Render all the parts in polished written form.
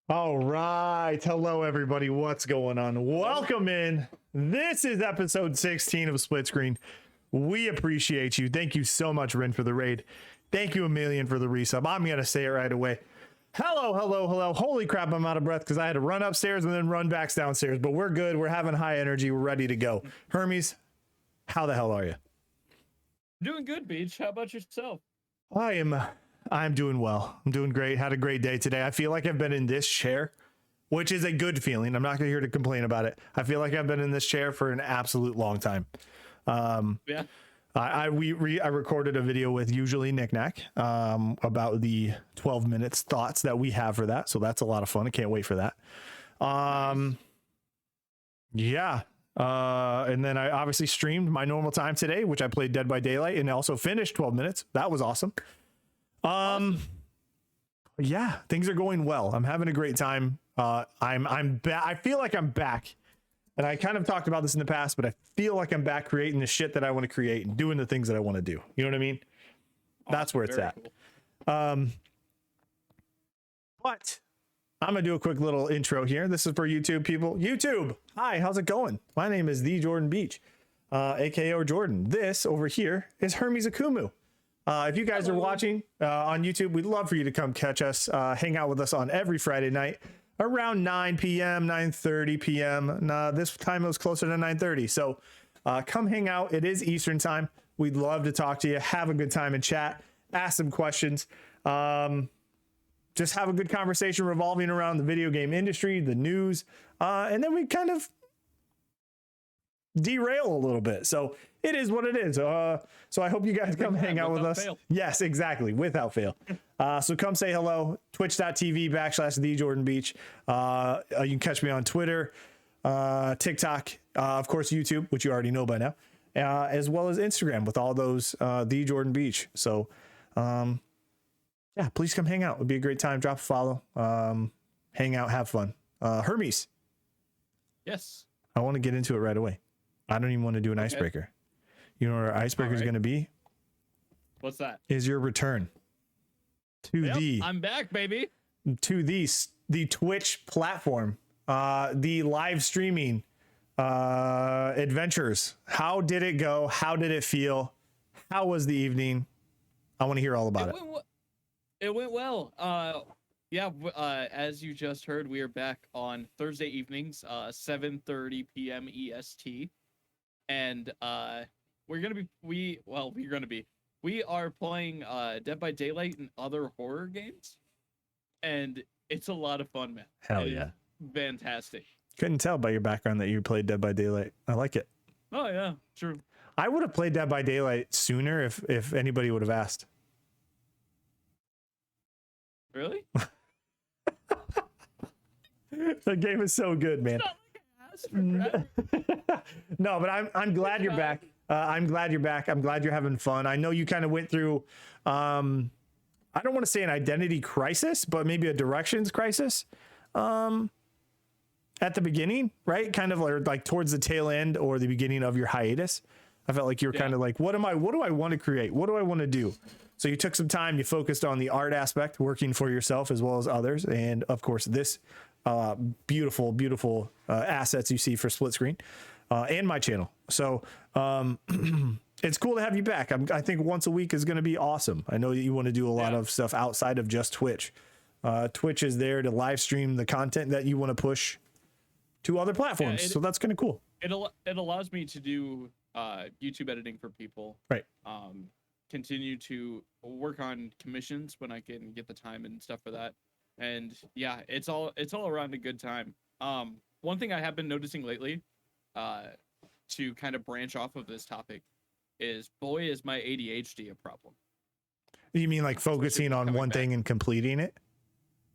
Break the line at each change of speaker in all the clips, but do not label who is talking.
All right. Hello, everybody. What's going on? Welcome in. This is episode 16 of Split Screen. We appreciate you. Thank you so much, Rin, for the raid. Thank you a million for the resub. I'm going to say it right away. Hello, hello, hello. Holy crap, I'm out of breath because I had to run upstairs and then run back downstairs. But we're good. We're having high energy. We're ready to go. Hermes, how the hell are you?
Doing good, Beach. How about yourself?
I'm doing well. I'm doing great. Had a great day today. I feel like I've been in this chair, which is a good feeling. I'm not here to complain about it. I feel like I've been in this chair for an absolute long time.
Yeah.
I recorded a video with usually Knick Knack about the 12 minutes thoughts that we have for that. So that's a lot of fun. I can't wait for that.
Nice.
Yeah. And then I obviously streamed my normal time today, which I played Dead by Daylight and also finished 12 minutes. That was awesome.
Awesome.
Yeah, things are going well. I'm having a great time. I'm back. I feel like I'm back. And I kind of talked about this in the past, but I feel like I'm back creating the shit that I want to create and doing the things that I want to do. You know what I mean?
Awesome.
That's where it's
Very
at.
Cool.
But I'm going to do a quick little intro here. This is for YouTube people. YouTube, hi, how's it going? My name is The Jordan Beach, aka Jordan. This over here is Hermes Akumu. If you guys are watching on YouTube, we'd love for you to come catch us, hang out with us on every Friday night around 9 p.m., 9:30 p.m. This time it was closer to 9:30. So come hang out. It is Eastern time. We'd love to talk to you, have a good time and chat, ask some questions. Just have a good conversation revolving around the video game industry, the news, and then we kind of derail a little bit. So it is what it is. So I hope you guys come hang out with us.
Fail.
Yes, exactly. Without fail. So come say hello. Twitch.tv/The Jordan Beach. You can catch me on Twitter, TikTok, of course, YouTube, which you already know by now, as well as Instagram with all those The Jordan Beach. So yeah, please come hang out. It'd be a great time. Drop a follow. Hang out, have fun. Hermes.
Yes.
I want to get into it right away. I don't even want to do an icebreaker. You know what our icebreaker is going to be?
What's that?
Is your return to
I'm back, baby.
to the Twitch platform, the live streaming adventures. How did it go? How did it feel? How was the evening? I want to hear all about it.
It went well. As you just heard, we are back on Thursday evenings, 7:30 p.m. EST. And we are playing Dead by Daylight and other horror games, and it's a lot of fun, man.
Hell yeah.
Fantastic.
Couldn't tell by your background that you played Dead by Daylight. I like it.
Oh yeah, true.
I would have played Dead by Daylight sooner if anybody would have asked.
Really?
The game is so good, man. No, but I'm glad you're back. I'm glad you're back. I'm glad you're having fun. I know you kind of went through I don't want to say an identity crisis, but maybe a directions crisis at the beginning, right? Kind of like towards the tail end or the beginning of your hiatus. I felt like you were kind of like, what do I want to create? What do I want to do? So you took some time, you focused on the art aspect, working for yourself as well as others. And of course, this beautiful assets you see for Split Screen and my channel. So it's cool to have you back. I think once a week is going to be awesome. I know that you want to do a lot of stuff outside of just Twitch. Twitch is there to live stream the content that you want to push to other platforms. So that's kind of cool.
It allows me to do YouTube editing for people.
Right.
Continue to work on commissions when I can get the time and stuff for that. And yeah, it's all around a good time. One thing I have been noticing lately, to kind of branch off of this topic, is boy is my ADHD a problem.
You mean like focusing on one thing and completing it?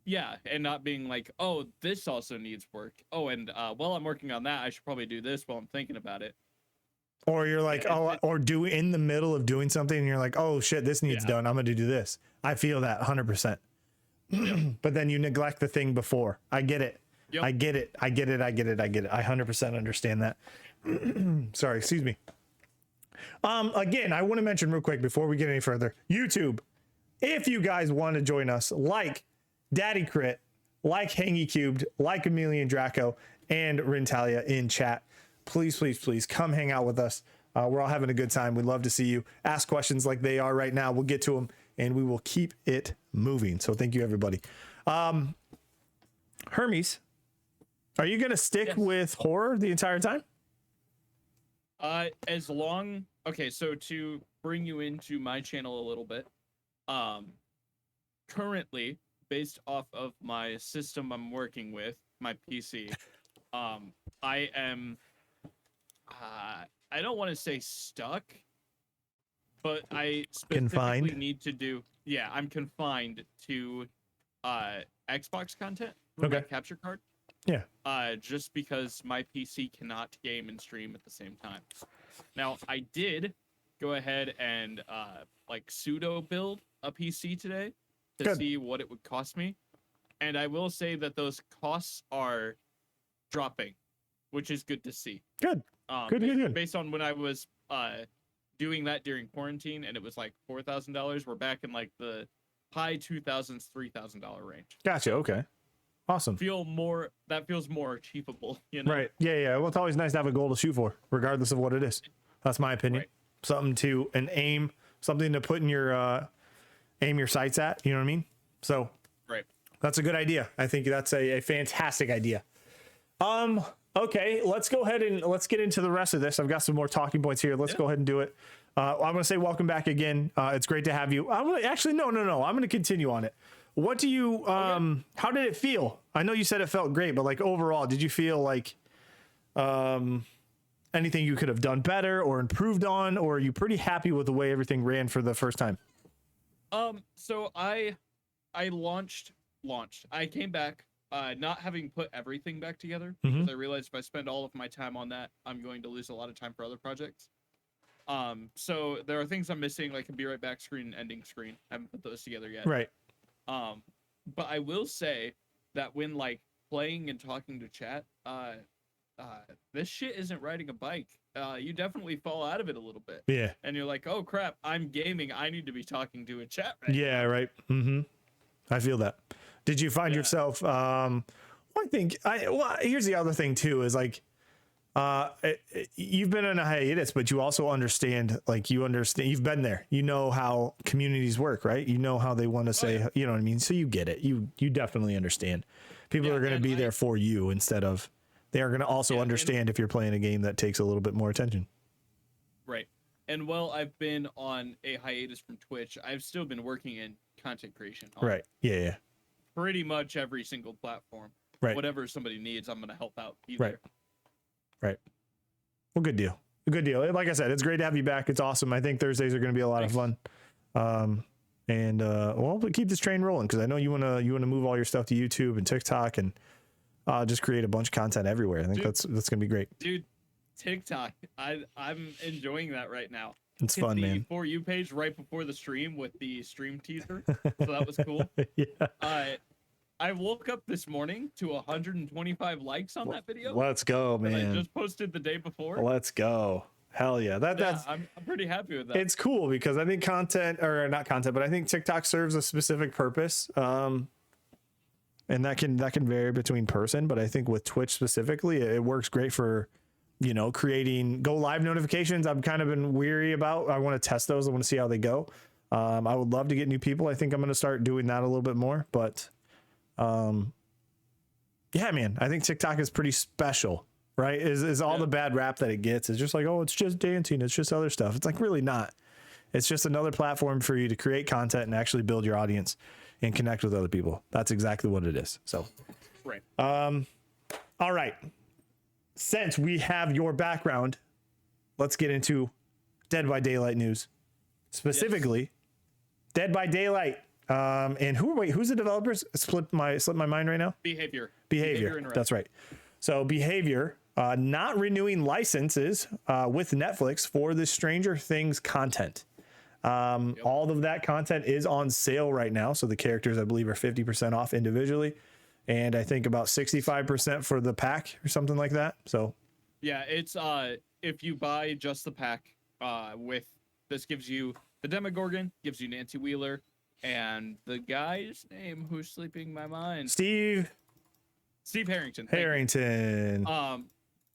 Yeah, and not being like, oh, this also needs work. Oh, and while I'm working on that, I should probably do this while I'm thinking about it.
Or you're like, or do in the middle of doing something and you're like, oh shit, this needs done. I'm going to do this. I feel that 100%. But then you neglect the thing before. I get it. Yep. I get it. I 100% understand that. Sorry, excuse me. Again, I want to mention real quick before we get any further, YouTube, if you guys want to join us, like Daddy Crit, like Hangy Cubed, like Emilian Draco, and Rintalia in chat. Please, please, please come hang out with us. We're all having a good time. We'd love to see you. Ask questions like they are right now. We'll get to them, and we will keep it moving. So thank you, everybody. Hermes, are you going to stick with horror the entire time?
Okay, so to bring you into my channel a little bit, currently, based off of my system I'm working with, my PC, I am, I don't want to say stuck, but I specifically need to do, I'm confined to Xbox content for my capture card.
Yeah.
Just because my PC cannot game and stream at the same time. Now, I did go ahead and like pseudo build a PC today to see what it would cost me. And I will say that those costs are dropping, which is good to see.
Good. Good.
Based on when I was doing that during quarantine and it was like $4,000, we're back in like the high $2,000s, $3,000 range.
Gotcha. Okay. Awesome.
That feels more achievable, you know?
Right. Yeah. Well, it's always nice to have a goal to shoot for, regardless of what it is. That's my opinion. Right. Something to aim, something to put in your aim your sights at. You know what I mean? So
right.
That's a good idea. I think that's a fantastic idea. Okay, let's go ahead and let's get into the rest of this. I've got some more talking points here. Let's go ahead and do it. I'm going to say welcome back again. It's great to have you. No. I'm going to continue on it. What do you, how did it feel? I know you said it felt great, but like overall, did you feel like, anything you could have done better or improved on, or are you pretty happy with the way everything ran for the first time?
So I launched. I came back, not having put everything back together because I realized if I spend all of my time on that, I'm going to lose a lot of time for other projects. So there are things I'm missing, like a Be Right Back screen and ending screen. I haven't put those together yet.
Right.
But I will say that when like playing and talking to chat, this shit isn't riding a bike. You definitely fall out of it a little bit.
Yeah.
And you're like, oh crap, I'm gaming. I need to be talking to a chat right
now. Right. I feel that. Did you find yourself, here's the other thing too, is like, you've been on a hiatus, but you also understand, you've been there, you know how communities work, right? You know how they want to say, you know what I mean? So you get it. You definitely understand. People are going to be there for you instead of, they are going to also understand if you're playing a game that takes a little bit more attention.
Right. And while I've been on a hiatus from Twitch, I've still been working in content creation.
Right. Yeah.
Pretty much every single platform.
Right.
Whatever somebody needs, I'm going to help out.
Right. Well, good deal. Like I said, it's great to have you back. It's awesome. I think Thursdays are going to be a lot of fun. We'll keep this train rolling because I know you want to move all your stuff to YouTube and TikTok and just create a bunch of content everywhere. I think that's going to be great.
Dude, TikTok, I'm enjoying that right now.
It's fun, man.
The For You page right before the stream with the stream teaser. So that was cool.
Yeah.
I woke up this morning to 125 likes on that video.
Let's go, man.
I just posted the day before.
Let's go. Hell yeah.
I'm pretty happy with that.
It's cool because I think I think TikTok serves a specific purpose. And that can vary between person, but I think with Twitch specifically, it works great for, creating go live notifications. I've kind of been weary about. I want to test those. I want to see how they go. I would love to get new people. I think I'm going to start doing that a little bit more, but yeah, man, I think TikTok is pretty special, right? Is all the bad rap that it gets is just like, oh, it's just dancing. It's just other stuff. It's like really not. It's just another platform for you to create content and actually build your audience and connect with other people. That's exactly what it is. So,
right.
All right. Since we have your background, let's get into Dead by Daylight news. Specifically, Dead by Daylight. And who's the developers? Slipped my mind right now.
Behavior.
That's right. So Behavior, not renewing licenses with Netflix for the Stranger Things content. All of that content is on sale right now. So the characters, I believe, are 50% off individually. And I think about 65% for the pack or something like that. So
yeah, it's if you buy just the pack with this gives you the Demogorgon, gives you Nancy Wheeler, And the guy's name who's sleeping my mind,
Steve
Steve Harrington. Thank you.
Harrington.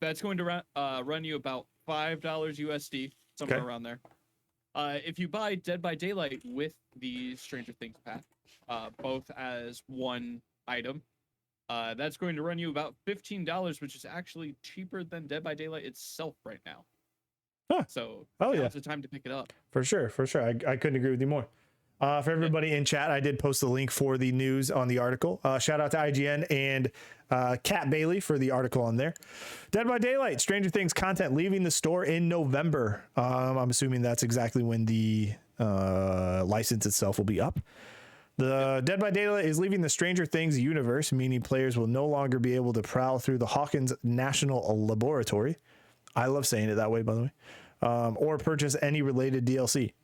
That's going to run you about $5 USD, somewhere
Okay.
around there. If you buy Dead by Daylight with the Stranger Things pack, both as one item, that's going to run you about $15, which is actually cheaper than Dead by Daylight itself right now.
Huh.
So
Now's
the time to pick it up.
For sure. I couldn't agree with you more. For everybody in chat, I did post the link for the news on the article. Shout out to IGN and Kat Bailey for the article on there. Dead by Daylight, Stranger Things content leaving the store in November. I'm assuming that's exactly when the license itself will be up. The Dead by Daylight is leaving the Stranger Things universe, meaning players will no longer be able to prowl through the Hawkins National Laboratory. I love saying it that way, by the way. Or purchase any related DLC.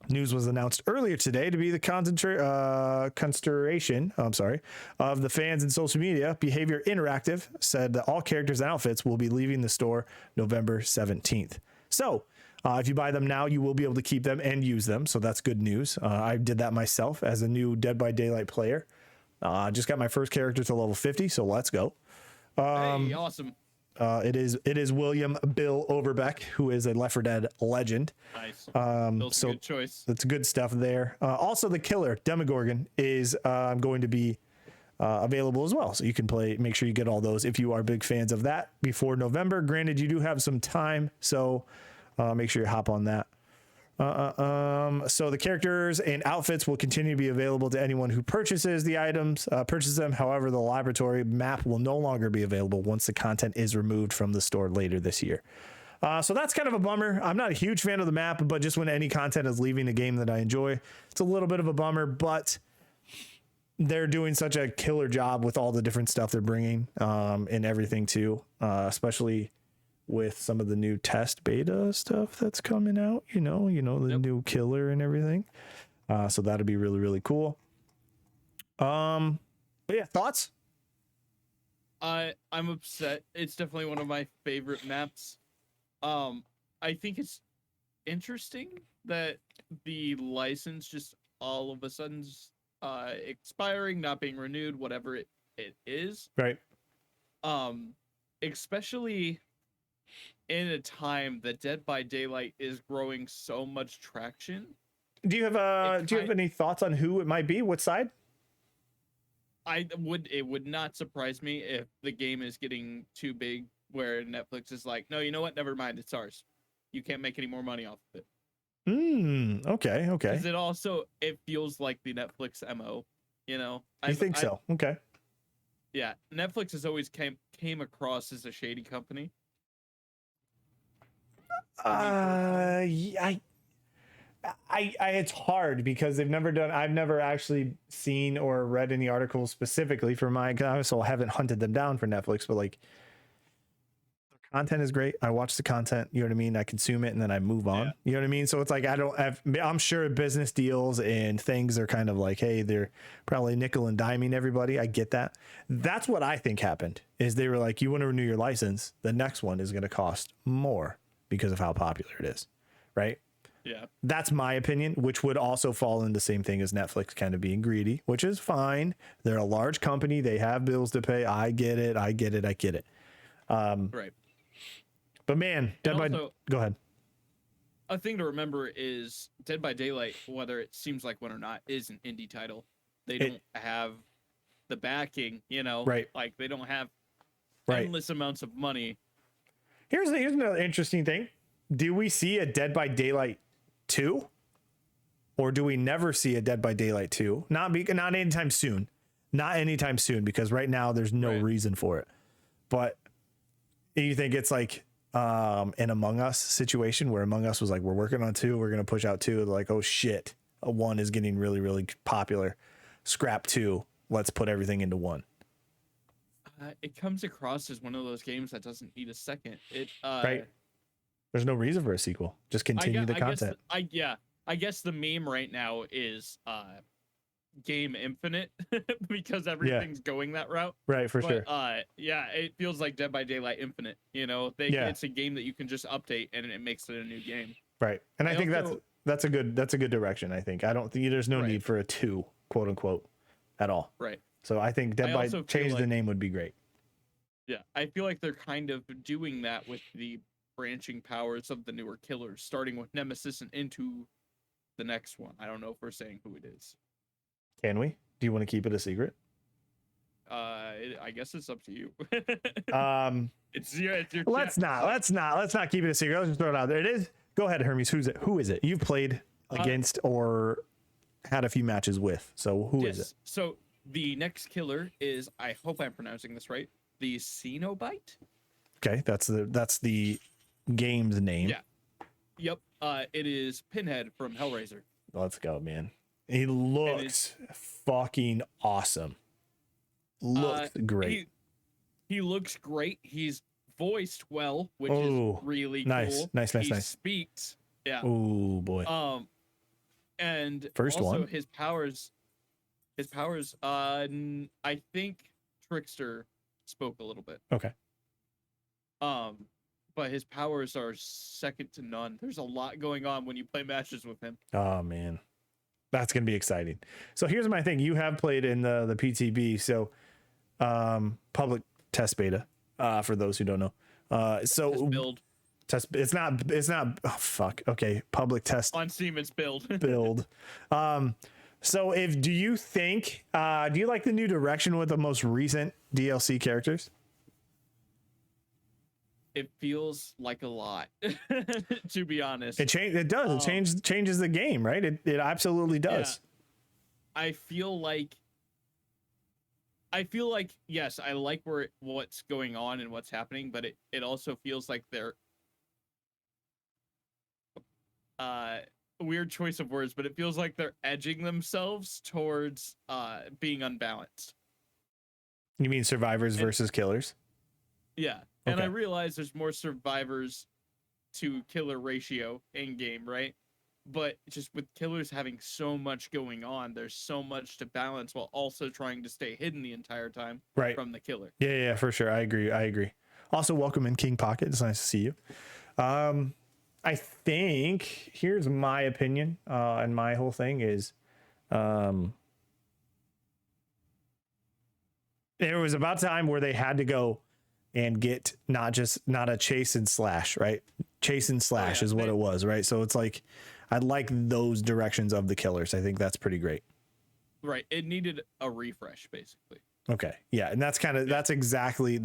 News was announced earlier today to be the consternation of the fans in social media. Behavior Interactive said that all characters and outfits will be leaving the store November 17th. So if you buy them now, you will be able to keep them and use them. So that's good news. I did that myself as a new Dead by Daylight player. Just got my first character to level 50, so let's go.
Hey, awesome.
It is William Bill Overbeck, who is a Left 4 Dead legend.
Nice.
So
good choice.
That's good stuff there. Also, the killer Demogorgon is going to be available as well, so you can play. Make sure you get all those if you are big fans of that before November. Granted, you do have some time, so make sure you hop on that. So the characters and outfits will continue to be available to anyone who purchases the items, purchases them. However, the laboratory map will no longer be available once the content is removed from the store later this year. So that's kind of a bummer. I'm not a huge fan of the map, but just when any content is leaving a game that I enjoy, it's a little bit of a bummer, but they're doing such a killer job with all the different stuff they're bringing, and everything too, especially with some of the new test beta stuff that's coming out, the new killer and everything. So that'll be really, really cool. But yeah, thoughts?
I'm upset. It's definitely one of my favorite maps. I think it's interesting that the license just all of a sudden expiring, not being renewed, whatever it is.
Right.
Especially in a time that Dead by Daylight is growing so much traction.
Do you have any thoughts on who it might be? What side?
It would not surprise me if the game is getting too big where Netflix is like, no, you know what? Never mind. It's ours. You can't make any more money off of it.
Okay.
Because it feels like the Netflix MO,
I think so. Okay.
Yeah. Netflix has always came across as a shady company.
It's hard because I've never actually seen or read any articles specifically for mine. I also haven't hunted them down for Netflix, but like the content is great. I watch the content, you know what I mean? I consume it and then I move on. Yeah. You know what I mean? So it's like, I'm sure business deals and things are kind of like, hey, they're probably nickel and diming everybody. I get that. That's what I think happened is they were like, you want to renew your license. The next one is going to cost more because of how popular it is. Right.
Yeah.
That's my opinion, which would also fall in the same thing as Netflix kind of being greedy, which is fine. They're a large company. They have bills to pay. I get it.
Right.
But man, go ahead.
A thing to remember is Dead by Daylight, whether it seems like one or not, is an indie title. They don't have the backing,
right.
Like they don't have endless amounts of money.
Here's another interesting thing. Do we see a Dead by Daylight 2? Or do we never see a Dead by Daylight 2? Not anytime soon. Not anytime soon, because right now there's no reason for it. But you think it's like an Among Us situation where Among Us was like, we're working on 2, we're going to push out 2. They're like, oh shit, 1 is getting really, really popular. Scrap 2. Let's put everything into 1.
It comes across as one of those games that doesn't need a second.
Right. There's no reason for a sequel. Just continue the content.
I guess the meme right now is game infinite because everything's going that route.
Right, for sure.
It feels like Dead by Daylight Infinite. It's a game that you can just update and it makes it a new game.
Right. And I think That's a good direction. I think. I don't think there's no
Right.
need for a 2, quote unquote, at all.
Right.
So I think Dead
I
by
also feel
change the
like-
name would be great.
Yeah, I feel like they're kind of doing that with the branching powers of the newer killers, starting with Nemesis and into the next one. I don't know if we're saying who it is.
Can we? Do you want to keep it a secret?
I guess it's up to you. It's your
Let's not keep it a secret. Let's just throw it out there. It is. Go ahead, Hermes. Who is it? You've played against or had a few matches with. So who is it?
So the next killer is, I hope I'm pronouncing this right, the Cenobite.
Okay, that's the game's name.
Yeah. Yep. It is Pinhead from Hellraiser.
Let's go, man. He looks fucking awesome. Looks great.
He looks great. He's voiced well, which
Oh,
is really
nice,
cool.
nice.
He speaks. Yeah.
Oh boy.
And
First
also
one.
his powers. I think Trickster spoke a little bit.
Okay.
But his powers are second to none. There's a lot going on when you play matches with him.
Oh man, that's gonna be exciting. So here's my thing. You have played in the PTB, so public test beta. For those who don't know. So
Build
test. It's not. Oh fuck. Okay. Public test
on Steam. It's build.
build. So do you think? Do you like the new direction with the most recent DLC characters?
It feels like a lot, to be honest.
It does. It changes the game, right? It absolutely does.
Yeah. I feel like yes, I like what's going on and what's happening, but it also feels like they're weird choice of words, but it feels like they're edging themselves towards being unbalanced.
You mean survivors versus killers?
Yeah. And
Okay.
I realize there's more survivors to killer ratio in game, right? But just with killers having so much going on, there's so much to balance while also trying to stay hidden the entire time from the killer.
Yeah, for sure. I agree. Also, welcome in King Pocket. It's nice to see you. I think here's my opinion, and my whole thing is, there was about time where they had to go and get not a chase and slash, right? Chase and slash is what it was, right? So it's like, I like those directions of the killers. I think that's pretty great.
Right. It needed a refresh, basically.
Okay. Yeah. And that's exactly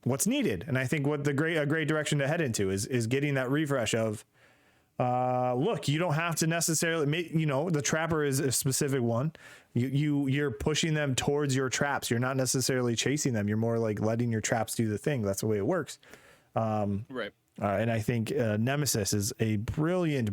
what's needed. And I think what a great direction to head into is getting that refresh of, look, you don't have to necessarily make, the trapper is a specific one. You're pushing them towards your traps. You're not necessarily chasing them. You're more like letting your traps do the thing. That's the way it works.
Right.
And I think Nemesis is a brilliant.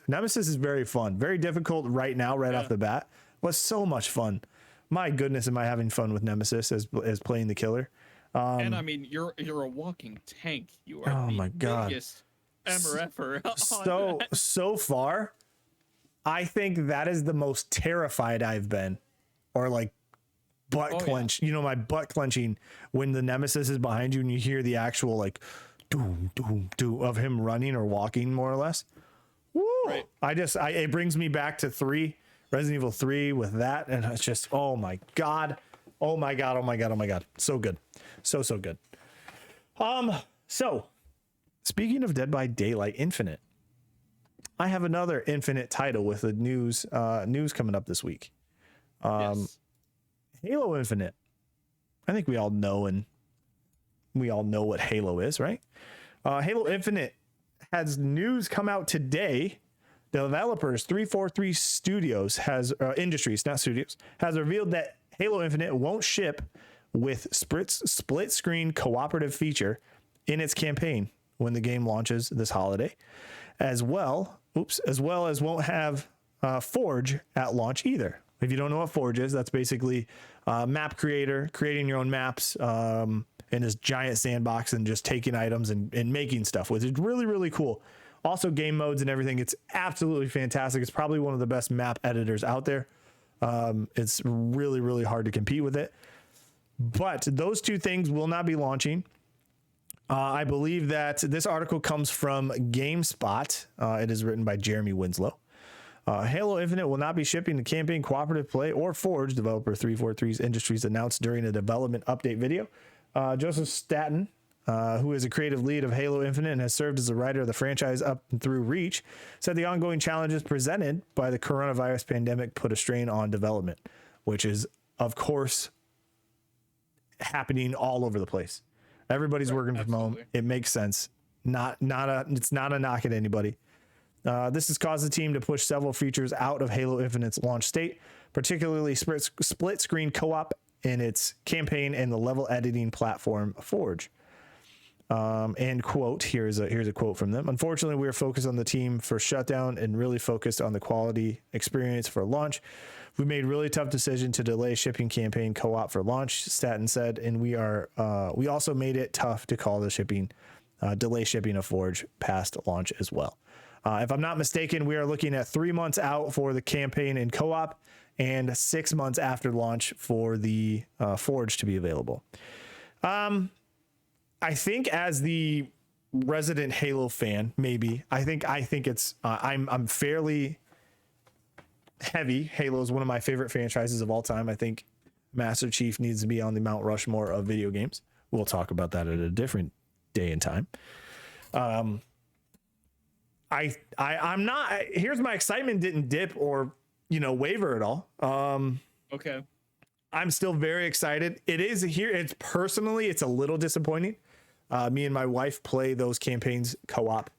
Nemesis is very fun, very difficult right now, off the bat. Was so much fun. My goodness, am I having fun with Nemesis as playing the killer?
And I mean, you're a walking tank. You are
my God.
biggest MRFer.
So far, I think that is the most terrified I've been, or like butt clench.
Yeah.
My butt clenching when the Nemesis is behind you and you hear the actual like doom doom doom of him running or walking, more or less. Woo!
Right.
It brings me back to Resident Evil 3 with that, and it's just oh my god, so good, so good. So speaking of Dead by Daylight Infinite, I have another Infinite title with the news coming up this week.
Yes.
Halo Infinite. I think we all know what Halo is, right? Halo Infinite has news come out today. The developers 343 Studios Industries, not studios, has revealed that Halo Infinite won't ship with split screen cooperative feature in its campaign when the game launches this holiday, as well as won't have Forge at launch either. If you don't know what Forge is, that's basically map creator, creating your own maps in this giant sandbox and just taking items and making stuff with it. Really, really cool. Also game modes and everything. It's absolutely fantastic. It's probably one of the best map editors out there. It's really, really hard to compete with it. But those two things will not be launching I believe that this article comes from GameSpot. It is written by Jeremy Winslow. Halo Infinite will not be shipping to campaign, cooperative play, or Forge, developer 343 Industries announced during a development update video. Joseph Staten, who is a creative lead of Halo Infinite and has served as a writer of the franchise up and through Reach, said the ongoing challenges presented by the coronavirus pandemic put a strain on development, which is, of course, happening all over the place. Everybody's working from home. It makes sense. It's not a knock at anybody. This has caused the team to push several features out of Halo Infinite's launch state, particularly split screen co-op in its campaign and the level editing platform Forge. And quote, here's a quote from them. Unfortunately, we are focused on the team for shutdown and really focused on the quality experience for launch. We made really tough decision to delay shipping campaign co-op for launch, Staten said, and we also made it tough to call the delay shipping of Forge past launch as well. If I'm not mistaken, we are looking at 3 months out for the campaign and co-op and 6 months after launch for the Forge to be available. I think as the resident Halo fan, maybe I think it's I'm fairly heavy. Halo is one of my favorite franchises of all time. I think Master Chief needs to be on the Mount Rushmore of video games. We'll talk about that at a different day and time. I'm not. Here's my excitement didn't dip or waver at all.
Okay.
I'm still very excited. It is here. It's personally, it's a little disappointing. Me and my wife play those campaigns co-op.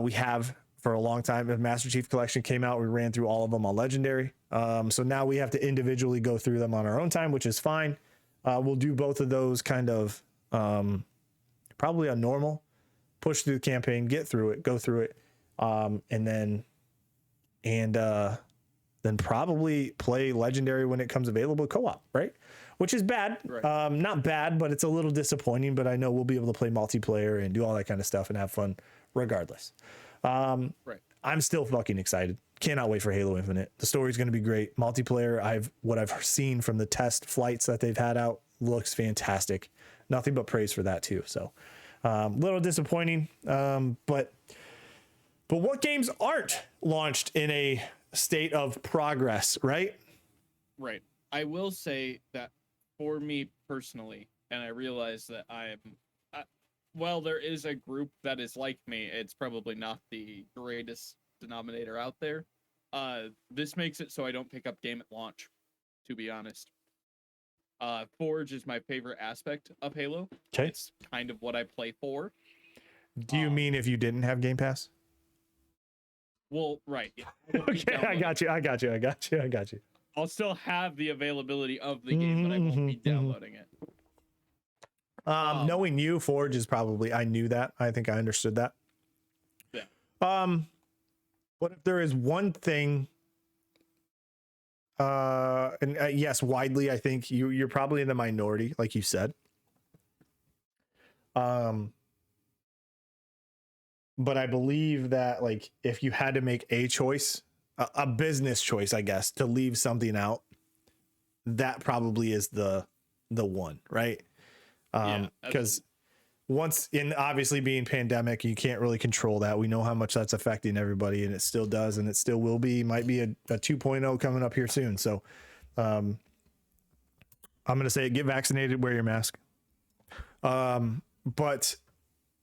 We have for a long time. If Master Chief Collection came out, we ran through all of them on Legendary. So now we have to individually go through them on our own time, which is fine. We'll do both of those kind of probably on normal, push through the campaign, get through it, go through it, and then probably play Legendary when it comes available co-op, right? Which is bad. Right. Not bad, but it's a little disappointing, but I know we'll be able to play multiplayer and do all that kind of stuff and have fun regardless.
Right.
I'm still fucking excited. Cannot wait for Halo Infinite. The story's going to be great. Multiplayer, what I've seen from the test flights that they've had out looks fantastic. Nothing but praise for that too. So, little disappointing. But what games aren't launched in a state of progress, right?
Right. I will say that for me personally, and I realize that well, there is a group that is like me. It's probably not the greatest denominator out there. This makes it so I don't pick up game at launch, to be honest. Forge is my favorite aspect of Halo.
Okay.
It's kind of what I play for.
Do you mean if you didn't have Game Pass?
Well, right. Yeah.
Okay, I got you.
I'll still have the availability of the game, but I won't be downloading it.
Knowing you, Forge is probably, I knew that. I think I understood that.
Yeah.
But if there is one thing, yes, widely, I think you're probably in the minority, like you said. But I believe that, like, if you had to make a choice, a business choice, I guess, to leave something out, that probably is the one, right? Because once in obviously being pandemic, you can't really control that. We know how much that's affecting everybody, and it still does, and it still will be. Might be a 2.0 coming up here soon. So, I'm gonna say, get vaccinated, wear your mask. But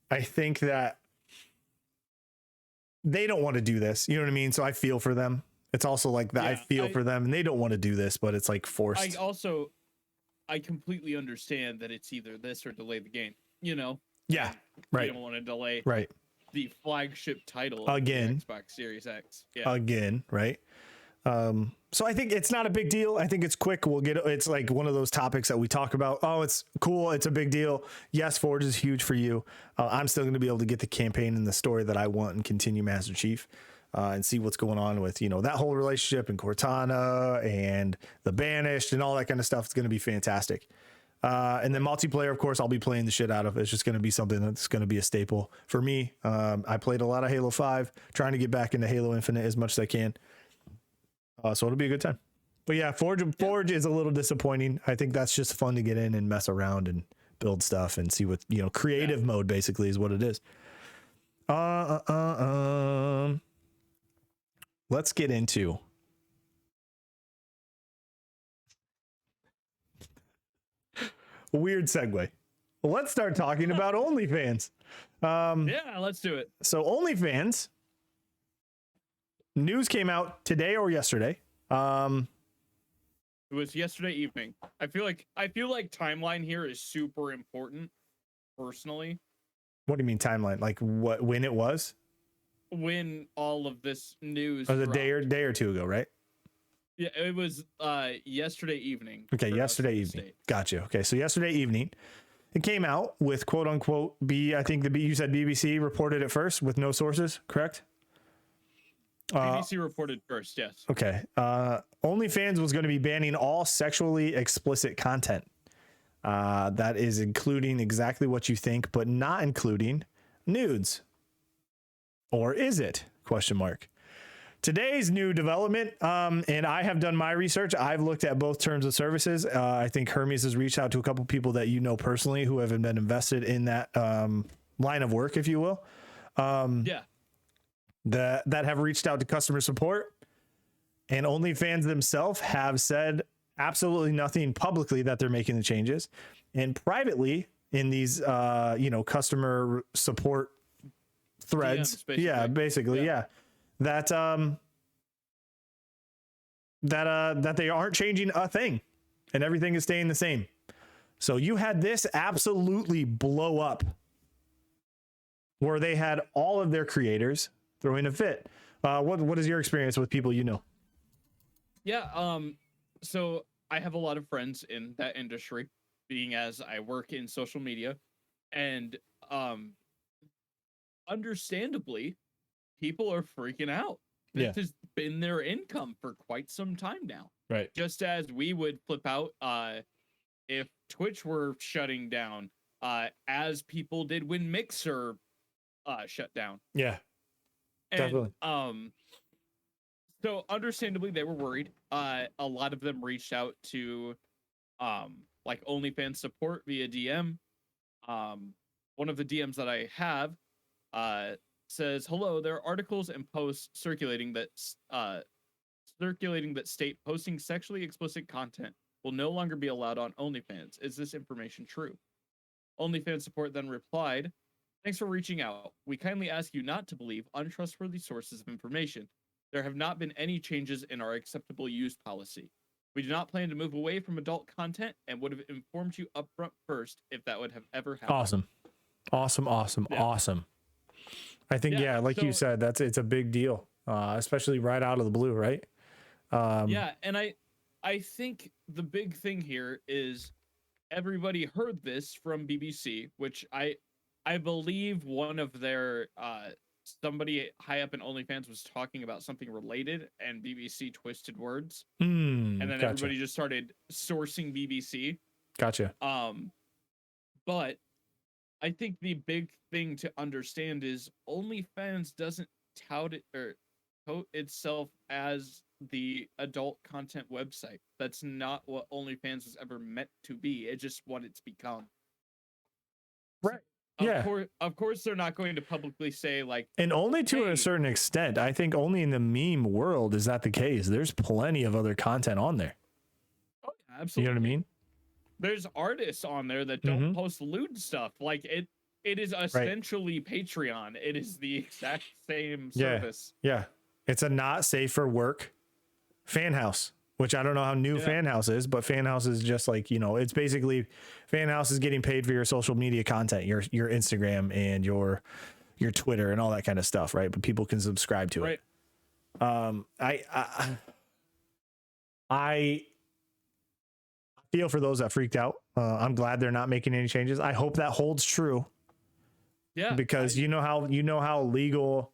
I think that they don't want to do this. You know what I mean? So I feel for them. It's also like that. Yeah, I feel for them, and they don't want to do this, but it's like forced.
I completely understand that it's either this or delay the game.
Yeah, right.
You don't want to delay
right
the flagship title
again,
of the Xbox Series X. Yeah.
Again, right. So I think it's not a big deal. I think it's quick. It's like one of those topics that we talk about. Oh, it's cool. It's a big deal. Yes, Forge is huge for you. I'm still going to be able to get the campaign and the story that I want and continue Master Chief, and see what's going on with, that whole relationship and Cortana and the Banished and all that kind of stuff. It's going to be fantastic. And then multiplayer, of course, I'll be playing the shit out of. It's just going to be something that's going to be a staple for me. I played a lot of Halo 5, trying to get back into Halo Infinite as much as I can. So it'll be a good time. But yeah, Forge is a little disappointing. I think that's just fun to get in and mess around and build stuff and see what, creative mode basically is what it is. Let's get into weird segue. Let's start talking about OnlyFans.
Yeah, let's do it.
So OnlyFans news came out today or yesterday.
It was yesterday evening. I feel like timeline here is super important, personally.
What do you mean timeline? Like when it was?
When all of this news
Or the
dropped.
day or two ago, right?
Yeah, it was yesterday evening.
Okay,
for us
yesterday
in the
evening.
States.
Gotcha. Okay, so yesterday evening, it came out with quote unquote I think you said BBC reported it first with no sources, correct?
BBC reported first, yes.
Okay. OnlyFans was going to be banning all sexually explicit content. That is including exactly what you think, but not including nudes. Or is it? Question mark. Today's new development, and I have done my research. I've looked at both terms of services. I think Hermes has reached out to a couple people that you know personally who have been invested in that line of work, if you will.
Yeah.
That have reached out to customer support, and OnlyFans themselves have said absolutely nothing publicly that they're making the changes, and privately in these customer support threads,
DMs, basically.
that they aren't changing a thing and everything is staying the same. So you had this absolutely blow up where they had all of their creators throwing a fit. What is your experience with people you know?
Yeah, so I have a lot of friends in that industry, being as I work in social media, and understandably, people are freaking out. This has been their income for quite some time now.
Right.
Just as we would flip out if Twitch were shutting down, as people did when Mixer shut down.
Yeah.
And,
Definitely.
So understandably they were worried. A lot of them reached out to like OnlyFans support via DM. One of the DMs that I have says, "Hello, there are articles and posts circulating that state posting sexually explicit content will no longer be allowed on OnlyFans. Is this information true?" OnlyFans support then replied, "Thanks for reaching out. We kindly ask you not to believe untrustworthy sources of information. There have not been any changes in our acceptable use policy. We do not plan to move away from adult content and would have informed you upfront first if that would have ever happened."
Awesome. I think, like you said, it's a big deal, especially right out of the blue, right?
And I think the big thing here is everybody heard this from BBC, which I believe one of their somebody high up in OnlyFans was talking about something related, and BBC twisted words, and then everybody just started sourcing BBC.
Gotcha.
But I think the big thing to understand is OnlyFans doesn't tout it or tout itself as the adult content website. That's not what OnlyFans was ever meant to be. It's just what it's become.
Right.
Of course, they're not going to publicly say like,
and only to a certain extent. I think only in the meme world is that the case. There's plenty of other content on there.
Oh, yeah, absolutely.
You know what I mean?
There's artists on there that don't post lewd stuff. Like it is essentially Patreon. It is the exact same service.
Yeah. It's a not safe for work fan house, which I don't know how new fan house is, but fan house is just like, it's basically fan house is getting paid for your social media content, your Instagram and your Twitter and all that kind of stuff. Right. But people can subscribe to it. I feel for those that freaked out. I'm glad they're not making any changes. I hope that holds true.
Yeah.
Because you know how legal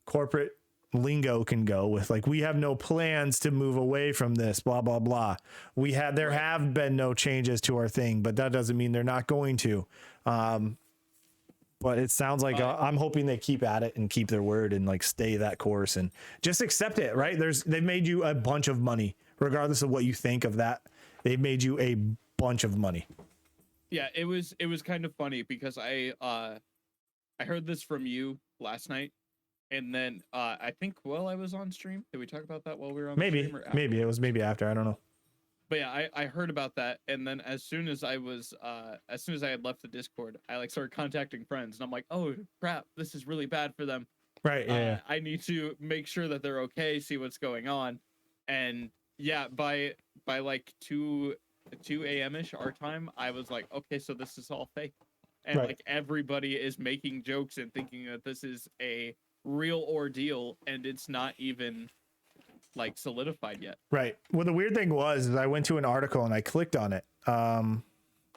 corporate lingo can go with like, we have no plans to move away from this, blah, blah, blah. There have been no changes to our thing, but that doesn't mean they're not going to. But it sounds like I'm hoping they keep at it and keep their word and like stay that course and just accept it. Right. They've made you a bunch of money, regardless of what you think of that. They've made you a bunch of money.
Yeah, it was kind of funny because I heard this from you last night, and then I think while I was on stream, did we talk about that while we were on the stream or
Maybe it
afterwards?
was maybe after. I don't know.
But yeah, I heard about that, and then as soon as I had left the Discord, I like started contacting friends, and I'm like, oh crap, this is really bad for them.
Right. Yeah.
I need to make sure that they're okay, see what's going on, and yeah, by like 2 a.m. ish our time, I was like, okay, so this is all fake, and
Right.
like everybody is making jokes and thinking that this is a real ordeal, and it's not even like solidified yet.
Right. Well, the weird thing was is I went to an article and I clicked on it.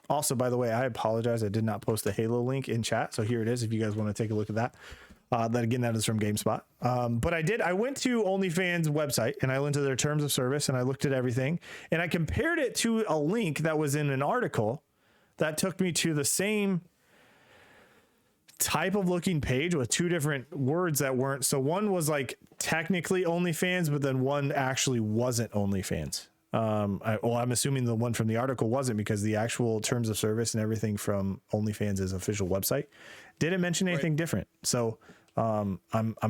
Also, by the way, I apologize. I did not post the Halo link in chat. So here it is. If you guys want to take a look at that. That again, that is from GameSpot. But I went to OnlyFans website and I went to their terms of service and I looked at everything and I compared it to a link that was in an article that took me to the same type of looking page with two different words that weren't. So one was like technically OnlyFans, but then one actually wasn't OnlyFans. I'm assuming the one from the article wasn't because the actual terms of service and everything from OnlyFans' official website didn't mention anything different. So I'm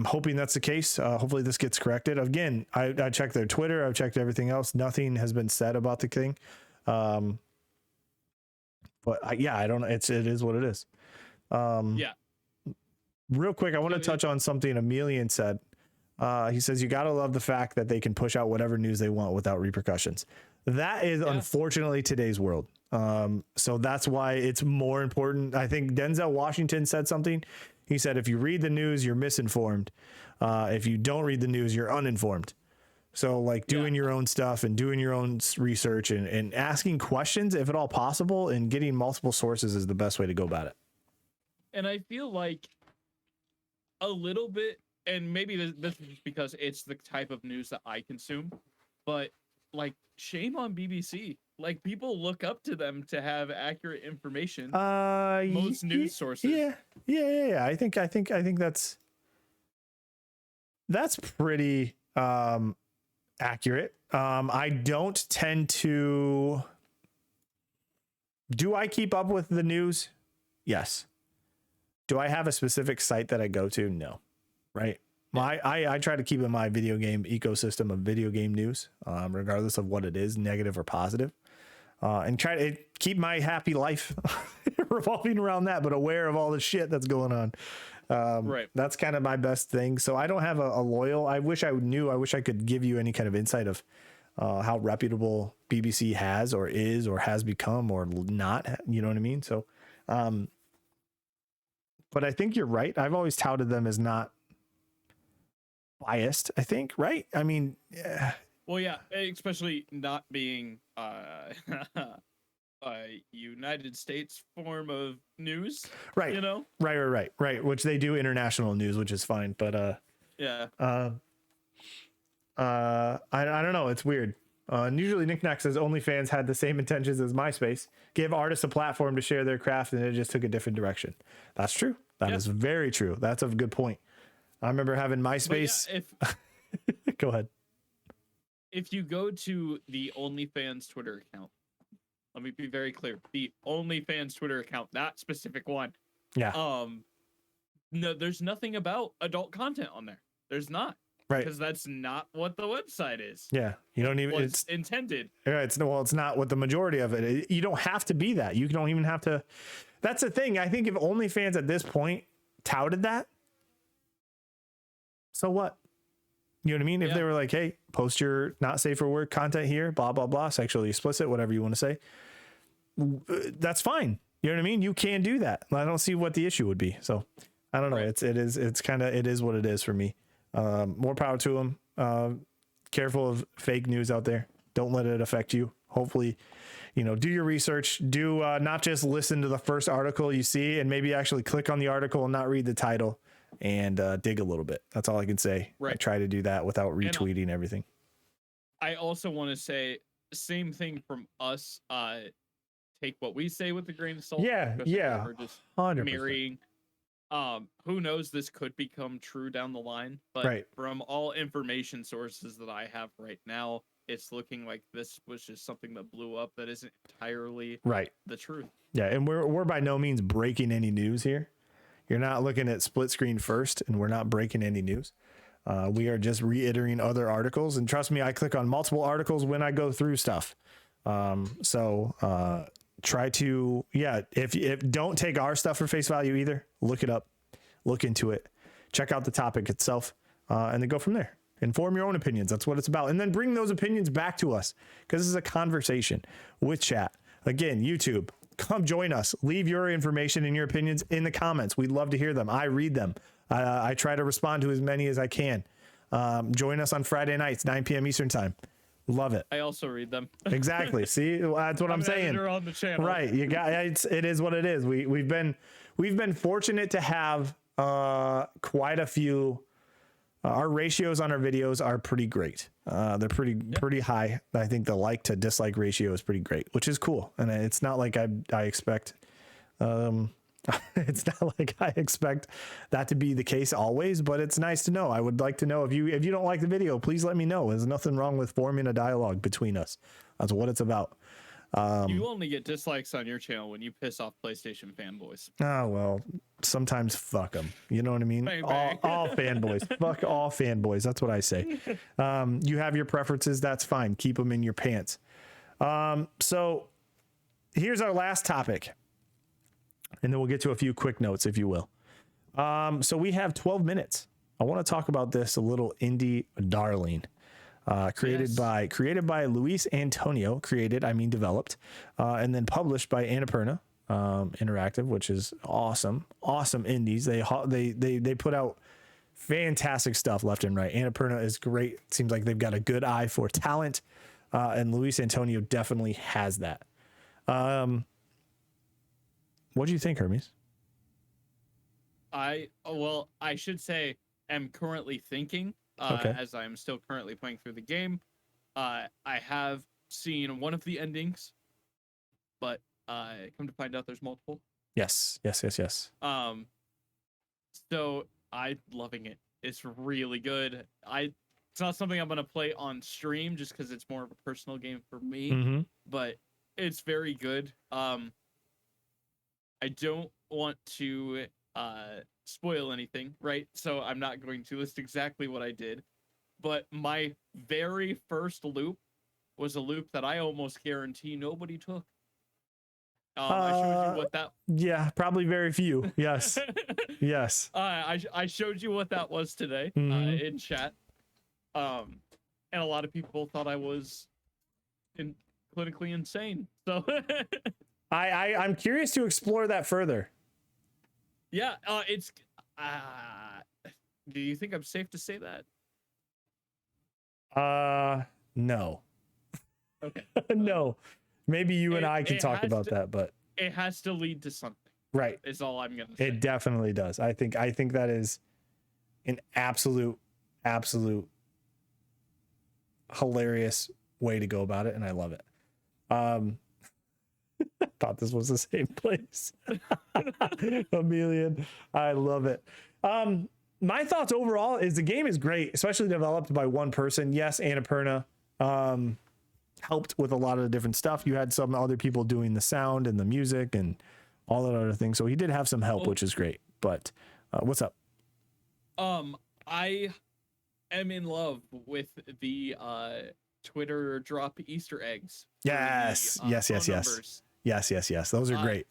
hoping that's the case. Hopefully this gets corrected. Again, I checked their Twitter. I've checked everything else. Nothing has been said about the thing. But I don't know. It is what it is.
Yeah.
Real quick, I want to touch on something Emilian said. He says, you got to love the fact that they can push out whatever news they want without repercussions. That is unfortunately today's world. So that's why it's more important. I think Denzel Washington said something. He said, if you read the news, you're misinformed. If you don't read the news, you're uninformed. So like doing your own stuff and doing your own research and asking questions, if at all possible, and getting multiple sources is the best way to go about it.
And I feel like a little bit, and maybe this is just because it's the type of news that I consume, but like shame on BBC. Like people look up to them to have accurate information. Most news sources.
Yeah. I think that's pretty accurate. I don't tend to. Do I keep up with the news? Yes. Do I have a specific site that I go to? No. Right. I try to keep in my video game ecosystem of video game news, regardless of what it is, negative or positive, and try to keep my happy life revolving around that, but aware of all the shit that's going on.
Right.
That's kind of my best thing. So I don't have a loyal. I wish I knew. I wish I could give you any kind of insight of how reputable BBC has or is or has become or not. You know what I mean? So. But I think you're right. I've always touted them as not biased, I think, right? I mean, yeah.
Well, yeah, especially not being a United States form of news.
Right.
You know?
Right. Which they do international news, which is fine. But
yeah.
I don't know. It's weird. And usually Knickknack says OnlyFans had the same intentions as MySpace, give artists a platform to share their craft, and it just took a different direction. That's true. That is very true. That's a good point. I remember having MySpace. Go ahead.
If you go to the OnlyFans Twitter account, let me be very clear. The OnlyFans Twitter account, that specific one.
Yeah.
No, there's nothing about adult content on there. There's not.
Right.
Because that's not what the website is.
Yeah. You don't even.
It's intended.
Yeah. It's not what the majority of it. You don't have to be that. You don't even have to. That's the thing. I think if OnlyFans at this point touted that, so what? You know what I mean? If they were like, hey, post your not safe for work content here, blah, blah, blah, sexually explicit, whatever you want to say, that's fine. You know what I mean? You can do that. I don't see what the issue would be. So I don't know. Right. It is what it is for me. More power to them. Careful of fake news out there. Don't let it affect you. Hopefully, do your research. Do not just listen to the first article you see and maybe actually click on the article and not read the title and dig a little bit. That's all I can say.
Right.
I try to do that without retweeting everything.
I also want to say same thing from us. Take what we say with a grain of salt.
Yeah.
We're just
100%.
mirroring. Who knows, this could become true down the line, but from all information sources that I have right now, it's looking like this was just something that blew up that isn't entirely
Right.
the truth.
Yeah, and we're by no means breaking any news here. You're not looking at split screen first, and we're not breaking any news. We are just reiterating other articles, and trust me, I click on multiple articles when I go through stuff. So try to, if don't take our stuff for face value either. Look it up, look into it, check out the topic itself, and then go from there. Inform your own opinions. That's what it's about, and then bring those opinions back to us, because this is a conversation with chat. Again, YouTube. Come join us. Leave your information and your opinions in the comments. We'd love to hear them. I read them. I try to respond to as many as I can. Join us on Friday nights, 9 p.m. Eastern time. Love it.
I also read them.
Exactly. See, that's what I'm saying.
On the channel.
Right. You got it is what it is. We've been fortunate to have quite a few. Our ratios on our videos are pretty great. They're pretty high. I think the like to dislike ratio is pretty great, which is cool. And it's not like I expect. It's not like I expect that to be the case always, but it's nice to know. I would like to know if you don't like the video, please let me know. There's nothing wrong with forming a dialogue between us. That's what it's about.
You only get dislikes on your channel when you piss off PlayStation fanboys.
Oh, well, sometimes fuck them. You know what I mean?
Bang, bang.
All fanboys. Fuck all fanboys. That's what I say. You have your preferences. That's fine. Keep them in your pants. So here's our last topic. And then we'll get to a few quick notes, if you will. So we have 12 minutes. I want to talk about this a little indie darling. Created by Luis Antonio, developed, and then published by Annapurna Interactive, which is awesome indies. They put out fantastic stuff left and right. Annapurna is great. It seems like they've got a good eye for talent, and Luis Antonio definitely has that. What do you think, Hermes?
I should say am currently thinking. As I'm still currently playing through the game. I have seen one of the endings, but come to find out there's multiple.
Yes.
So I'm loving it. It's really good. It's not something I'm gonna play on stream just because it's more of a personal game for me. But it's very good. I don't want to spoil anything, right? So I'm not going to list exactly what I did, but my very first loop was a loop that I almost guarantee nobody took. I showed you what that.
Yeah, probably very few. Yes, yes.
I showed you what that was today in chat, and a lot of people thought I was clinically insane. So
I'm curious to explore that further.
Yeah, it's. Do you think I'm safe to say that?
No.
Okay.
No. Maybe you and I can talk about that, but
it has to lead to something.
Right.
Is all I'm gonna say.
It definitely does. I think that is an absolute hilarious way to go about it, and I love it. I thought this was the same place. Chameleon. I love it. My thoughts overall is the game is great, especially developed by one person. Yes, Annapurna helped with a lot of the different stuff. You had some other people doing the sound and the music and all that other things. So he did have some help, which is great. But what's up?
I am in love with the Twitter drop Easter eggs.
Yes. Yes. Those are great.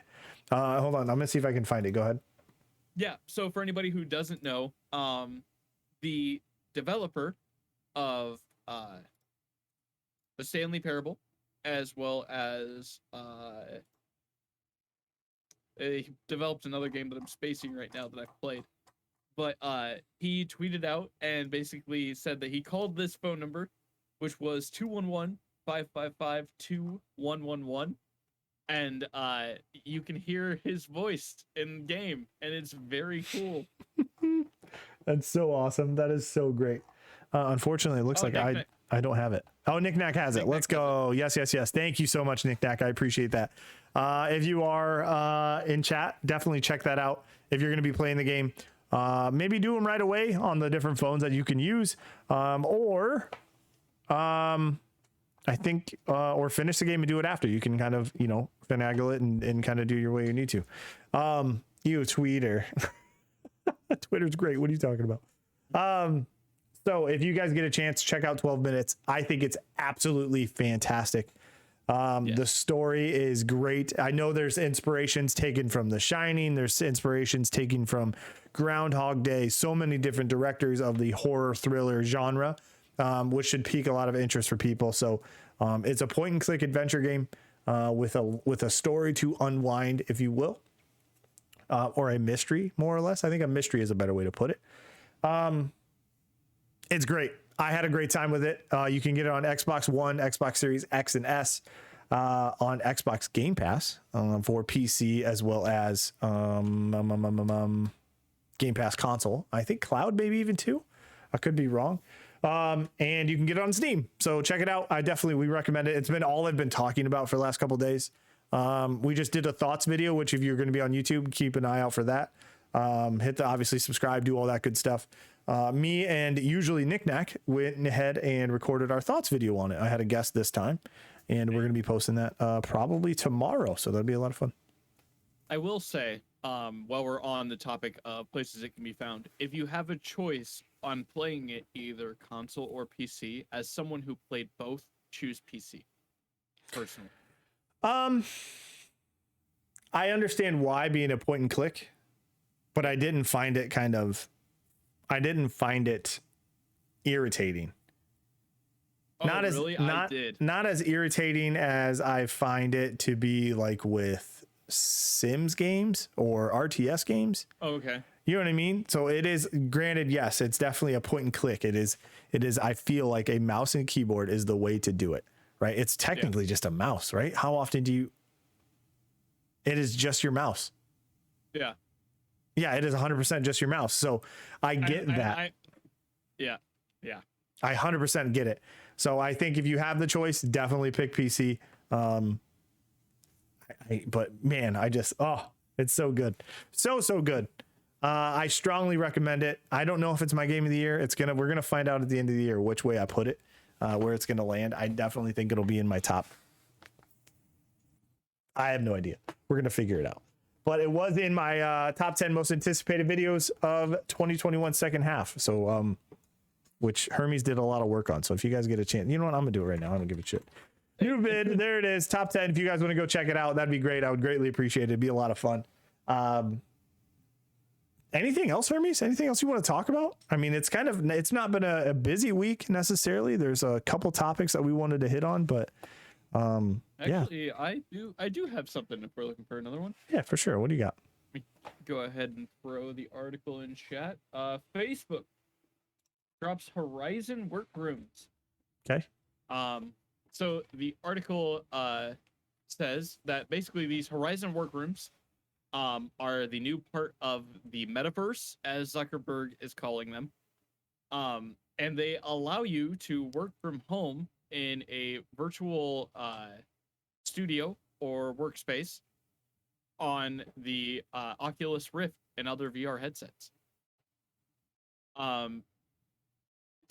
Hold on. I'm going to see if I can find it. Go ahead.
Yeah. So for anybody who doesn't know, the developer of the Stanley Parable, as well as he developed another game that I'm spacing right now that I've played. But he tweeted out and basically said that he called this phone number, which was 211-555-2111. And you can hear his voice in game, and it's very cool.
That's so awesome. That is so great. Unfortunately, it looks like I don't have it. Oh, Nick Knack has it. Let's go. Yes. Thank you so much, Nick Knack. I appreciate that. If you are in chat, definitely check that out. If you're going to be playing the game, maybe do them right away on the different phones that you can use, or I think, or finish the game and do it after. You can kind of, finagle it and kind of do your way you need to. You Twitter. Twitter's great. What are you talking about? So if you guys get a chance, check out 12 Minutes. I think it's absolutely fantastic. The story is great. I know there's inspirations taken from The Shining. There's inspirations taken from Groundhog Day. So many different directors of the horror thriller genre, which should pique a lot of interest for people. So it's a point and click adventure game with a story to unwind, if you will, or a mystery, more or less. I think a mystery is a better way to put it. It's great. I had a great time with it. You can get it on Xbox One, Xbox Series X and S, on Xbox Game Pass for PC, as well as Game Pass console. I think cloud, maybe even too. I could be wrong. And you can get it on Steam. So check it out. We recommend it. It's been all I've been talking about for the last couple of days. We just did a thoughts video, which if you're going to be on YouTube, keep an eye out for that. Hit the obviously subscribe, do all that good stuff. Me and usually Knick Knack went ahead and recorded our thoughts video on it. I had a guest this time, and we're going to be posting that probably tomorrow. So that'll be a lot of fun.
I will say, while we're on the topic of places it can be found, if you have a choice on playing it either console or PC, as someone who played both, choose PC. Personally.
I understand why, being a point and click, but I didn't find it irritating.
Oh, really? I did.
Not as irritating as I find it to be like with Sims games or RTS games.
Oh, okay.
You know what I mean? So it is, granted, yes, it's definitely a point and click. It is, I feel like a mouse and keyboard is the way to do it, right? It's technically just a mouse, right? How often it is just your mouse.
Yeah.
Yeah, it is 100% just your mouse. So I get that.
Yeah.
I 100% get it. So I think if you have the choice, definitely pick PC. But man, it's so good. So good. I strongly recommend it. I don't know if it's my game of the year. We're going to find out at the end of the year which way I put it, where it's going to land. I definitely think it'll be in my top. I have no idea. We're going to figure it out. But it was in my top 10 most anticipated videos of 2021 second half. So, which Hermes did a lot of work on. So if you guys get a chance, you know what? I'm gonna do it right now. I'm gonna give it shit. New vid, there it is. Top 10. If you guys want to go check it out, that'd be great. I would greatly appreciate it. It'd be a lot of fun. Anything else, Hermes? Anything else you want to talk about? I mean, it's not been a busy week necessarily. There's a couple topics that we wanted to hit on, but
actually,
yeah.
I do have something if we're looking for another one.
Yeah, for sure. What do you got?
Let me go ahead and throw the article in chat. Facebook drops Horizon Workrooms.
Okay.
So the article says that basically these Horizon Workrooms are the new part of the metaverse, as Zuckerberg is calling them. And they allow you to work from home in a virtual studio or workspace on the Oculus Rift and other VR headsets.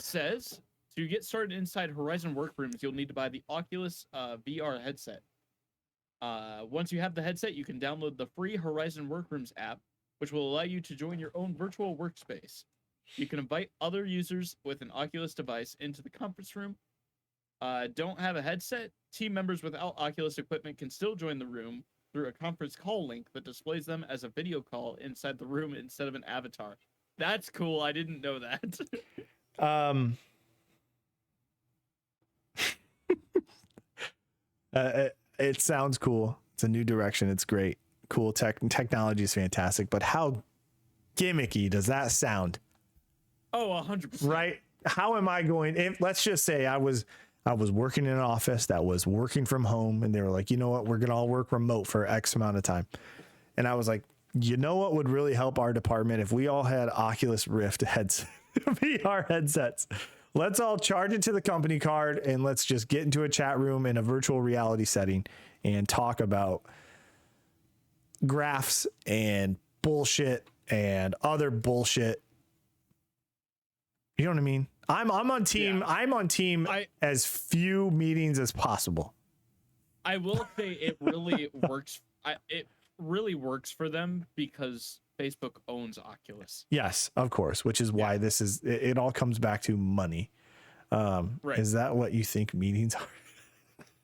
Says to get started inside Horizon Workrooms, you'll need to buy the Oculus VR headset. Once you have the headset, you can download the free Horizon Workrooms app, which will allow you to join your own virtual workspace. You can invite other users with an Oculus device into the conference room. Don't have a headset? Team members without Oculus equipment can still join the room through a conference call link that displays them as a video call inside the room instead of an avatar. That's cool. I didn't know that.
It sounds cool. It's a new direction. It's great. Cool technology is fantastic, but how gimmicky does that sound?
Oh, 100%.
Right? How am I going? Let's just say I was working in an office that was working from home, and they were like, you know what, we're gonna all work remote for X amount of time, and I was like, you know what would really help our department if we all had Oculus Rift VR headsets. Let's all charge it to the company card and let's just get into a chat room in a virtual reality setting and talk about graphs and bullshit and other bullshit You know what I mean? I'm on team.
Yeah.
I'm on team as few meetings as possible.
I will say it really works. It really works for them because Facebook owns Oculus.
Yes, of course, which is why this is. It all comes back to money.
Right.
Is that what you think meetings are?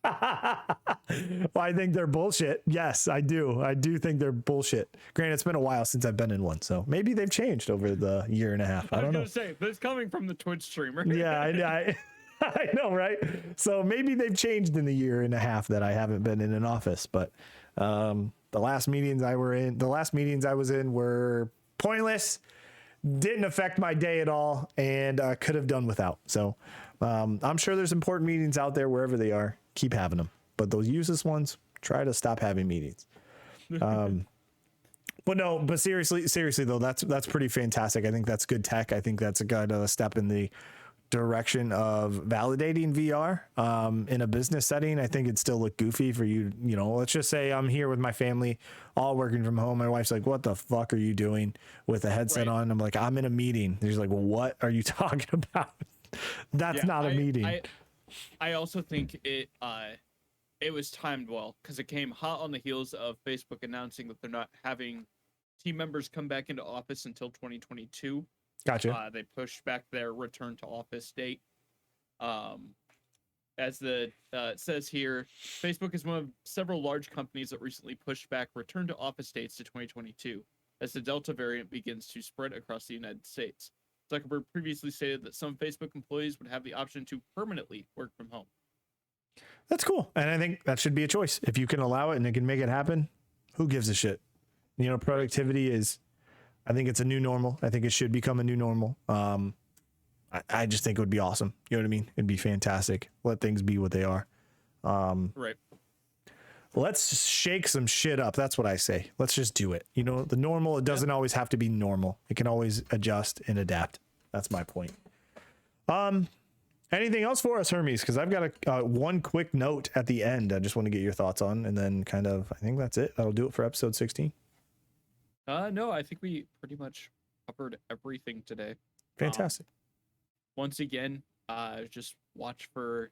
Well, I think they're bullshit. Yes, I do. I do think they're bullshit. Granted, it's been a while since I've been in one, so maybe they've changed over the year and a half. I don't know.
I was gonna say this coming from the Twitch streamer.
Yeah, I know, right? So maybe they've changed in the year and a half that I haven't been in an office. But the last meetings I was in were pointless, didn't affect my day at all, and could have done without. So I'm sure there's important meetings out there wherever they are. Keep having them, but those useless ones, try to stop having meetings. But seriously though, that's pretty fantastic. I think that's good tech. I think that's a good step in the direction of validating VR in a business setting. I think it'd still look goofy for you. You know, let's just say I'm here with my family, all working from home. My wife's like, "What the fuck are you doing with a headset on?" I'm like, "I'm in a meeting." She's like, "Well, what are you talking about?" That's not a meeting.
I also think it was timed well because it came hot on the heels of Facebook announcing that they're not having team members come back into office until 2022.
Gotcha.
They pushed back their return to office date. As it says here, Facebook is one of several large companies that recently pushed back return to office dates to 2022 as the Delta variant begins to spread across the United States. Zuckerberg previously stated that some Facebook employees would have the option to permanently work from home.
That's cool. And I think that should be a choice. If you can allow it and it can make it happen, who gives a shit? You know, productivity is, I think it's a new normal. I think it should become a new normal. I just think it would be awesome. You know what I mean? It'd be fantastic. Let things be what they are.
Right.
Let's shake some shit up. That's what I say. Let's just do it. You know, the normal, it doesn't always have to be normal. It can always adjust and adapt. That's my point. Anything else for us, Hermes? Because I've got one quick note at the end I just want to get your thoughts on, and then kind of, I think that's it. That'll do it for episode 16.
No, I think we pretty much covered everything today.
Fantastic.
Once again, just watch for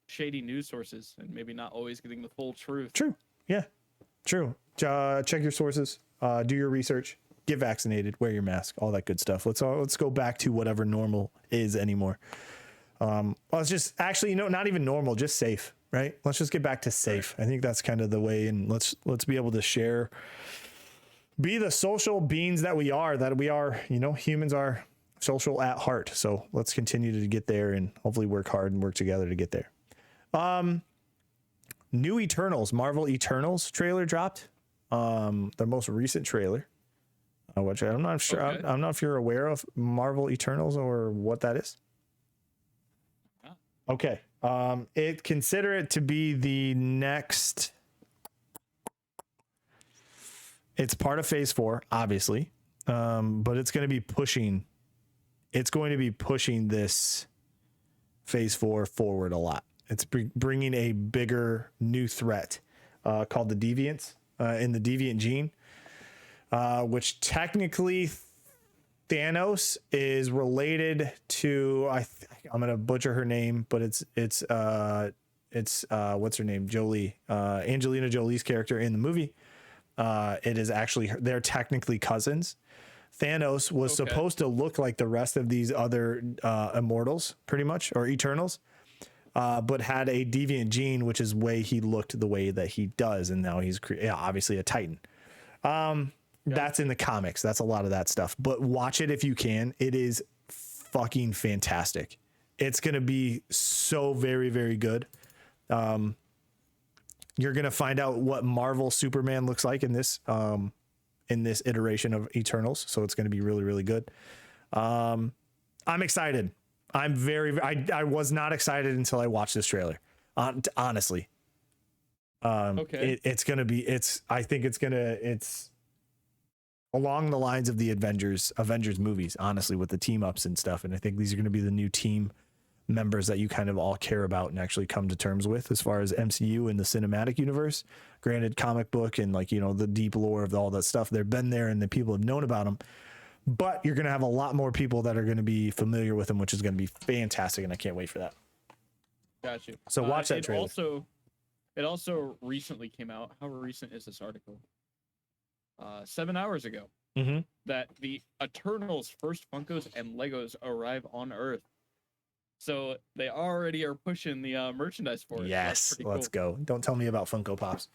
shady news sources and maybe not always getting the full truth.
True. Yeah. True. Check your sources. Do your research. Get vaccinated. Wear your mask. All that good stuff. Let's go back to whatever normal is anymore. Let's just actually, not even normal, just safe, right? Let's just get back to safe. Right. I think that's kind of the way, and let's be able to share, be the social beings that we are, humans are social at heart. So let's continue to get there and hopefully work hard and work together to get there. New Eternals, Marvel Eternals trailer dropped. The most recent trailer, which I'm not sure. Okay. I'm not if you're aware of Marvel Eternals or what that is. Yeah. Okay. Consider it to be the next. It's part of Phase 4, obviously, but it's going to be pushing. It's going to be pushing this Phase 4 forward a lot. It's bringing a bigger new threat called the Deviants in the Deviant gene, which technically Thanos is related to. I'm gonna butcher her name, but it's what's her name? Jolie, Angelina Jolie's character in the movie. It is actually they're technically cousins. Thanos was supposed to look like the rest of these other immortals, pretty much, or Eternals. But had a deviant gene, which is why he looked the way that he does, and now he's obviously a Titan. That's in the comics. That's a lot of that stuff. But watch it if you can. It is fucking fantastic. It's gonna be so very, very good. You're gonna find out what Marvel Superman looks like in this iteration of Eternals. So it's gonna be really, really good. I'm excited. I'm I was not excited until I watched this trailer. Honestly. It's along the lines of the Avengers movies, honestly, with the team ups and stuff. And I think these are going to be the new team members that you kind of all care about and actually come to terms with as far as MCU and the cinematic universe. Granted, comic book and the deep lore of all that stuff, they've been there and the people have known about them. but you're going to have a lot more people that are going to be familiar with him, which is going to be fantastic. And I can't wait for that.
Got you.
So watch that trailer.
It also recently came out. How recent is this article? 7 hours ago.
Mm-hmm.
That the Eternals first Funkos and Legos arrive on Earth. So they already are pushing the merchandise for it.
Yes, let's go. Don't tell me about Funko Pops.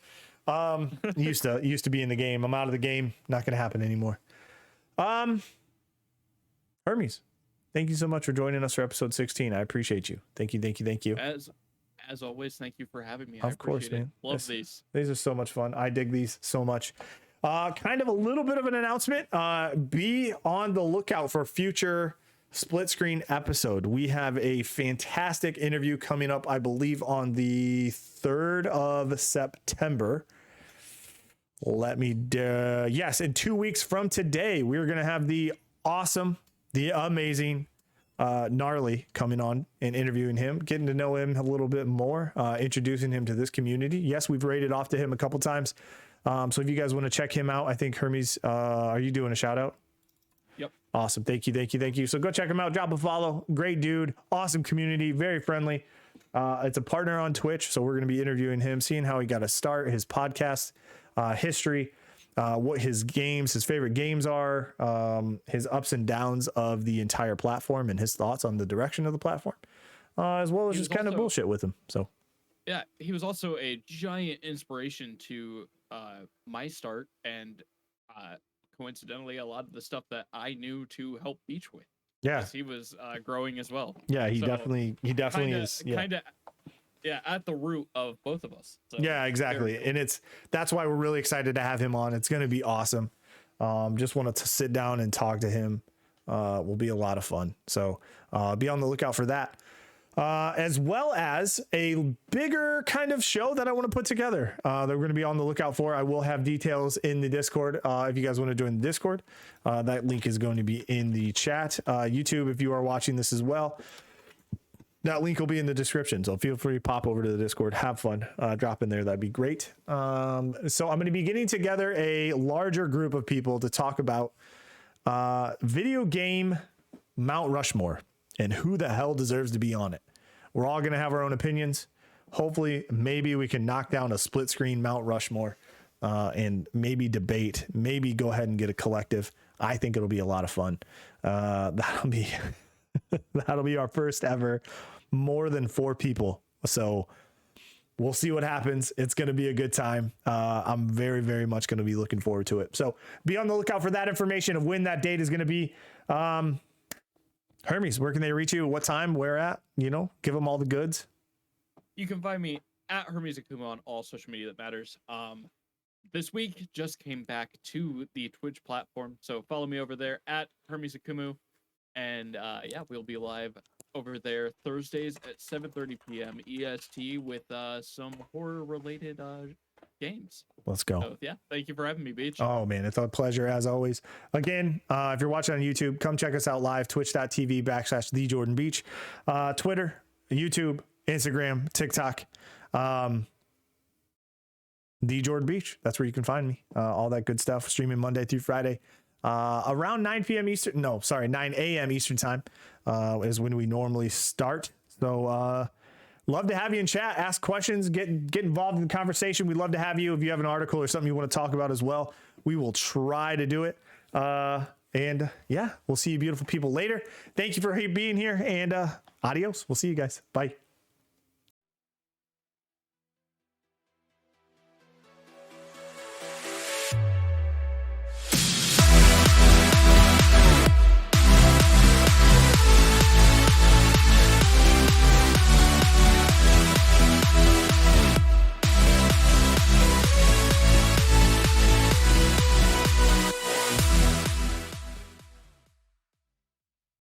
Used to be in the game. I'm out of the game. Not going to happen anymore. Hermes, thank you so much for joining us for episode 16. I appreciate you. Thank you.
As always, thank you for having me.
Of course, man.
Love these.
These are so much fun. I dig these so much. Kind of a little bit of an announcement. Be on the lookout for future split screen episode. We have a fantastic interview coming up, I believe, on the 3rd of September. Yes, in 2 weeks from today, we're going to have the awesome, the amazing Gnarly coming on and interviewing him, getting to know him a little bit more, introducing him to this community. Yes, we've rated off to him a couple times. So if you guys want to check him out, I think Hermes, are you doing a shout out?
Yep.
Awesome. Thank you. So go check him out. Drop a follow. Great dude. Awesome community. Very friendly. It's a partner on Twitch. So we're going to be interviewing him, seeing how he got to start, his podcast history, what his favorite games are, his ups and downs of the entire platform, and his thoughts on the direction of the platform, as well as just kind of bullshit with him. So
yeah, he was also a giant inspiration to my start, and coincidentally, a lot of the stuff that I knew to help Beach with.
Yeah,
he was growing as well.
Yeah, he definitely is.
Yeah, at the root of both of us. So
yeah, exactly. Cool. And that's why we're really excited to have him on. It's going to be awesome. Just wanted to sit down and talk to him. Will be a lot of fun. So be on the lookout for that. As well as a bigger kind of show that I want to put together that we're going to be on the lookout for. I will have details in the Discord. If you guys want to join the Discord, that link is going to be in the chat. YouTube, if you are watching this as well, that link will be in the description. So feel free to pop over to the Discord, have fun, drop in there. That'd be great. So I'm going to be getting together a larger group of people to talk about video game Mount Rushmore and who the hell deserves to be on it. We're all going to have our own opinions. Hopefully, maybe we can knock down a split screen Mount Rushmore and maybe debate, maybe go ahead and get a collective. I think it'll be a lot of fun. That'll be our first ever more than 4 people. So we'll see what happens. It's going to be a good time. I'm very, very much going to be looking forward to it. So be on the lookout for that information of when that date is going to be. Hermes, where can they reach you? What time? Where at? Give them all the goods.
You can find me at Hermes Akumu on all social media that matters. This week just came back to the Twitch platform, so follow me over there at Hermes Akumu. And we'll be live over there Thursdays at 7:30 p.m. EST with some horror-related games.
Let's go.
So, thank you for having me, Beach.
Oh, man, it's a pleasure as always. Again, if you're watching on YouTube, come check us out live, twitch.tv/TheJordanBeach. Twitter, YouTube, Instagram, TikTok. The Jordan Beach. That's where you can find me. All that good stuff. Streaming Monday through Friday. Around 9 p.m. Eastern. No, sorry, 9 a.m. Eastern time is when we normally start. So love to have you in chat. Ask questions. Get involved in the conversation. We'd love to have you. If you have an article or something you want to talk about as well, we will try to do it. And we'll see you beautiful people later. Thank you for being here, and adios. We'll see you guys. Bye.